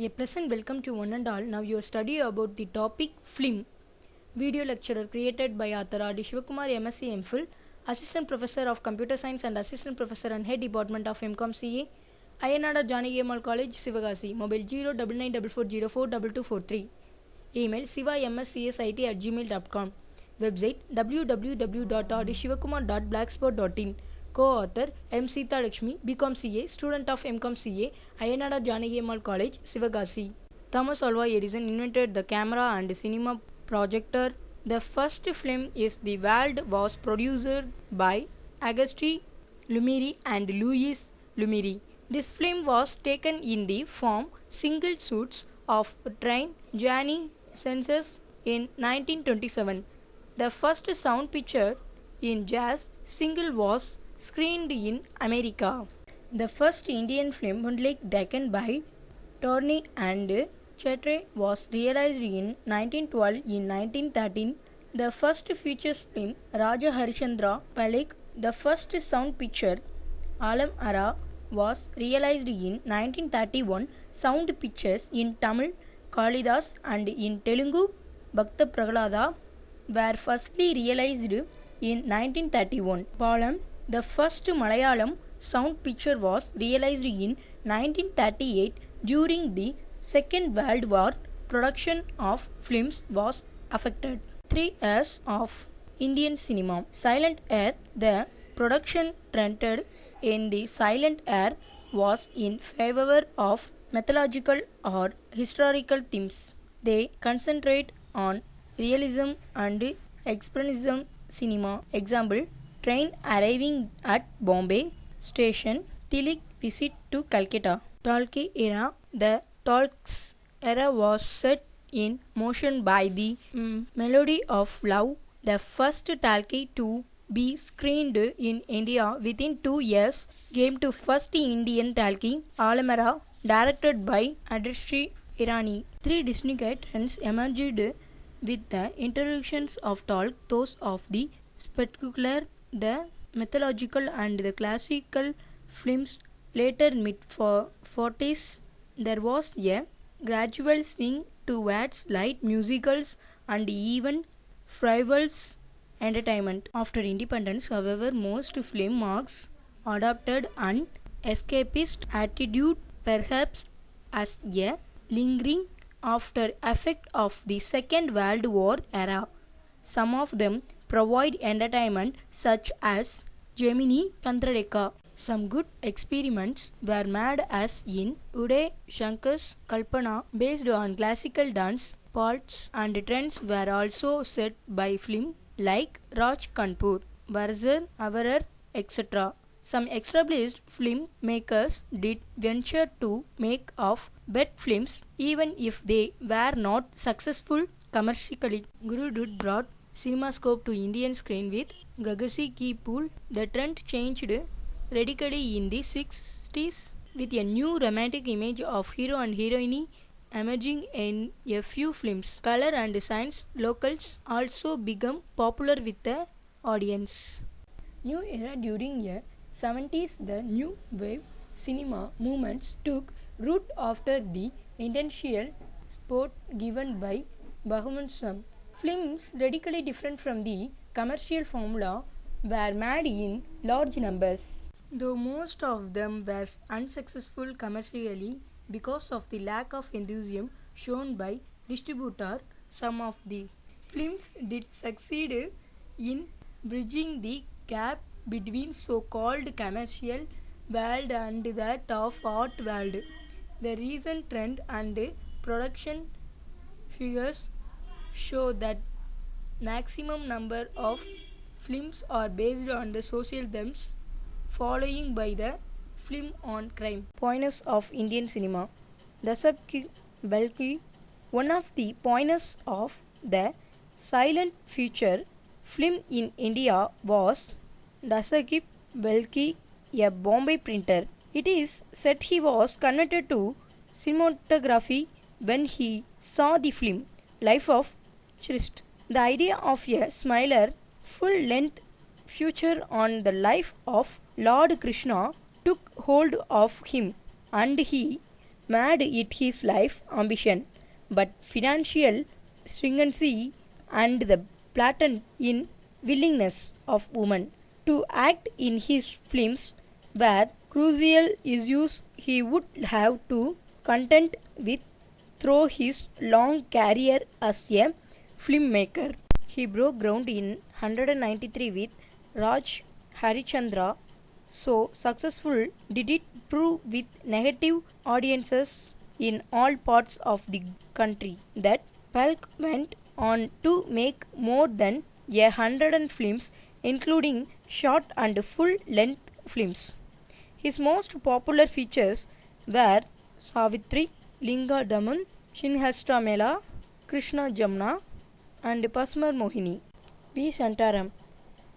A pleasant welcome to one and all. Now your study about the topic FLIM. Video lecturer created by author FLIM-R.D.Sivakumar, MSc MPhil, Assistant Professor of Computer Science and Assistant Professor and Head Department of MCom CA, FLIM-R.D.Sivakumar College, Sivagasi. Mobile 09944042243. Email sivamscsit@gmail.com. Website www.rdsivakumar.blogspot.in. Co-author M. Sita Lakshmi, BCom CA, student of MCom CA, FLIM-R.D.Sivakumar College, Sivagasi. Thomas Alva Edison invented the camera and cinema projector. The first film is The World was produced by Auguste Lumiere and Louis Lumiere. This film was taken in the form single shoots of train journey census in 1927. The first sound picture in jazz single was screened in America. The first Indian film, Moonlight, taken by Torney and Chetray, was realized in 1912. In 1913, the first features film, Raja Harishchandra Palak, the first sound picture, Alam-Ara, was realized in 1931. Sound pictures in Tamil, Kalidas, and in Telugu, Bhakta Prahlada, were firstly realized in 1931. Palam, the first Malayalam sound picture, was realized in 1938. During the Second World War, production of films was affected. 3 years of Indian cinema. Silent Air. The production trended in the silent air was in favor of mythological or historical themes. They concentrate on realism and expressionism cinema. Example, train arriving at Bombay station, Tilak visit to Calcutta. Talkie era. The Talks era was set in motion by the Melody of Love, the first talkie to be screened in India within 2 years, came to first Indian talkie, Alam-Ara, directed by Aditya Irani. 3 distinct trends emerged with the introductions of talk, those of the spectacular, the mythological and the classical films. Later mid-40s, there was a gradual swing towards light musicals and even frivolous entertainment. After independence, however, most film marks adopted an escapist attitude, perhaps as a lingering after effect of the Second World War era. Some of them provide entertainment, such as Gemini Tantradeka. Some good experiments were made, as in Uday Shankar's Kalpana, based on classical dance parts, and trends were also set by film like Raj Kanpur, Varzar, Avarar, etc. Some established film makers did venture to make of bad films, even if they were not successful commercially. Guru Dutt brought CinemaScope to Indian screen with Gagasi Ki Pool. The trend changed radically in the 60s, with a new romantic image of hero and heroine emerging in a few films. Color and science locals also became popular with the audience. New era. During the 70s, the new wave cinema movements took root after the intentional support given by Bahamanism. Films radically different from the commercial formula were made in large numbers, though most of them were unsuccessful commercially because of the lack of enthusiasm shown by distributor. Some of the films did succeed in bridging the gap between so-called commercial world and that of art world. The recent trend and production figures show that maximum number of films are based on the social themes, following by the film on crime. Pioneers of Indian cinema. Dasakib Balki. One of the pioneers of the silent feature film in India was Dasakib Balki, a Bombay printer. It is said he was converted to cinematography when he saw the film Life of Christ. The idea of a similar full-length feature on the life of Lord Krishna took hold of him, and he made it his life ambition, but financial stringency and the blatant in willingness of women to act in his films were crucial issues he would have to contend with through his long career as a filmmaker. He broke ground in 193 with Raj Harichandra. So successful did it prove with negative audiences in all parts of the country that Palk went on to make more than 100 films, including short and full length films. His most popular features were Savitri, Linga Daman, Shinhastra Mela, Krishna Jamna, and Pasmar Mohini. V. Santaram.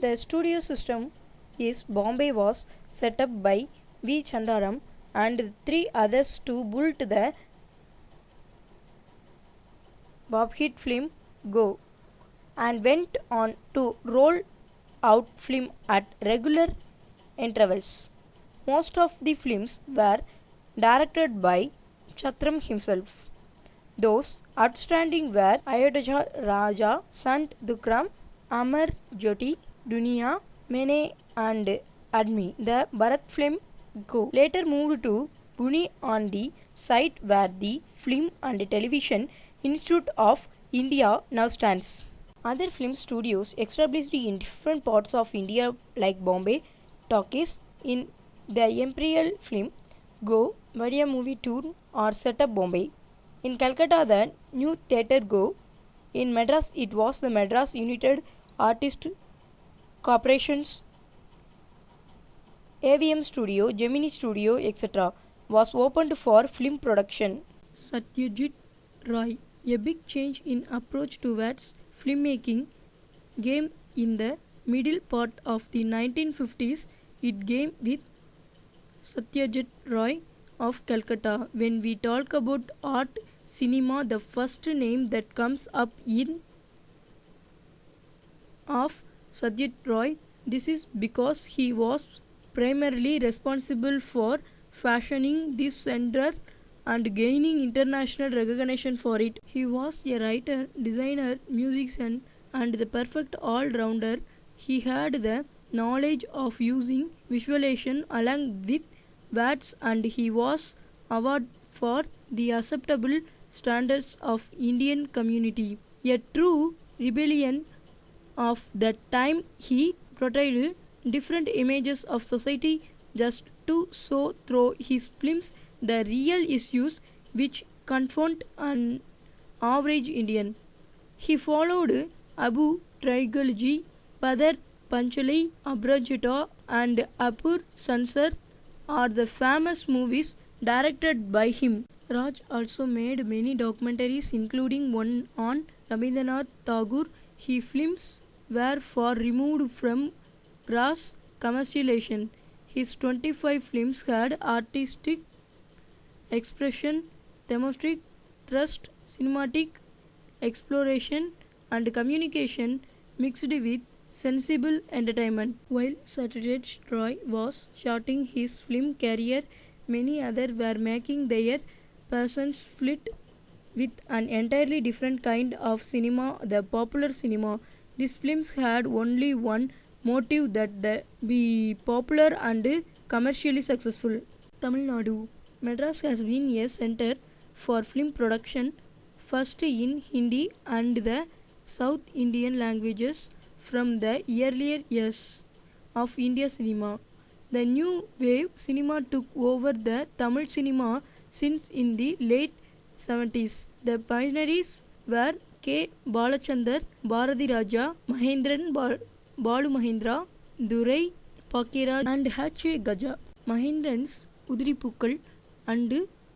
The studio system is Bombay was set up by V. Chandaram and three others to build the Bobhit film Go, and went on to roll out film at regular intervals. Most of the films were directed by Chatram himself. Those outstanding were Ayodhya Raja, Sant Dukram, Amar Jyoti, Dunia, Mene and Admi. The Bharat film Go later moved to Pune on the site where the Film and Television Institute of India now stands. Other film studios established in different parts of India like Bombay, Talkies, in the Imperial Film, Go, Vadia Movie Tour are set up Bombay. In Calcutta, the new theatre Go. In Madras, it was the Madras United Artist Corporation's AVM Studio, Gemini Studio, etc. was opened for film production. Satyajit Ray. A big change in approach towards filmmaking came in the middle part of the 1950s. It came with Satyajit Ray of Calcutta. When we talk about art cinema, the first name that comes up in of Satyajit Ray. This is because he was primarily responsible for fashioning this genre and gaining international recognition for it. He was a writer, designer, musician, and the perfect all-rounder. He had the knowledge of using visualization along with words, and he was awarded for the acceptable standards of Indian community. A true rebellion of that time, he portrayed different images of society just to show through his films the real issues which confront an average Indian. He followed Abu Traigalji, Padar Panchalai, Abrajita, and Apur Sansar are the famous movies directed by him. Raj also made many documentaries, including one on Rabindranath Tagore. His films were far removed from gross commercialization. His 25 films had artistic expression, thematic thrust, cinematic exploration, and communication mixed with sensible entertainment. While Satyajit Ray was starting his film career, many others were making their passions flit with an entirely different kind of cinema, the popular cinema. These films had only one motive, that they be popular and commercially successful. Tamil Nadu. Madras has been a center for film production, first in Hindi and the South Indian languages from the earlier years of India cinema. The new wave cinema took over the Tamil cinema since in the late 70s. The pioneers were K. Balachandar, Bharati Raja, Mahendran Balu Mahendra, Durai Pakiraj, and H. Gaja. Mahendran's Udripukal and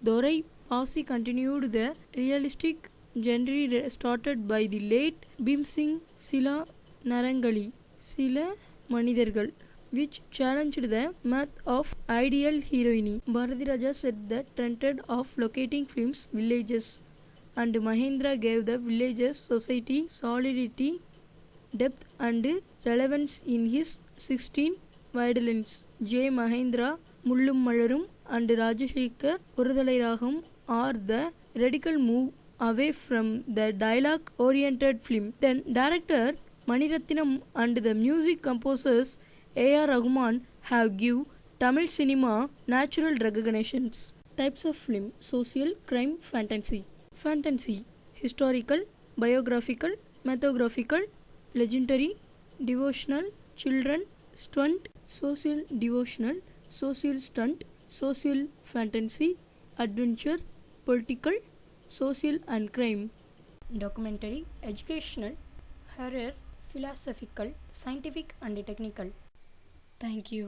Dorai Pasi continued the realistic genre started by the late Bhim Singh Sila Narangali, Sila Manidargal, which challenged the myth of ideal heroine. Bharati Raja set the trend of locating films villages, and Mahendra gave the villages society solidity, depth, and relevance in his 16 violins. J. Mahendra Mullum Malarum and Rajashekhar ஒருதலை ராகம் are the radical move away from the dialogue-oriented film. Then director Manirathinam and the music composers A.R. Rahman have give Tamil cinema natural recognitions. Types of film: social, crime, fantasy. Fantasy: historical, biographical, mythographical, legendary, devotional, children, stunt. Social: devotional, social stunt, social fantasy, adventure, political, social and crime. Documentary: educational, horror, philosophical, scientific and technical. Thank you.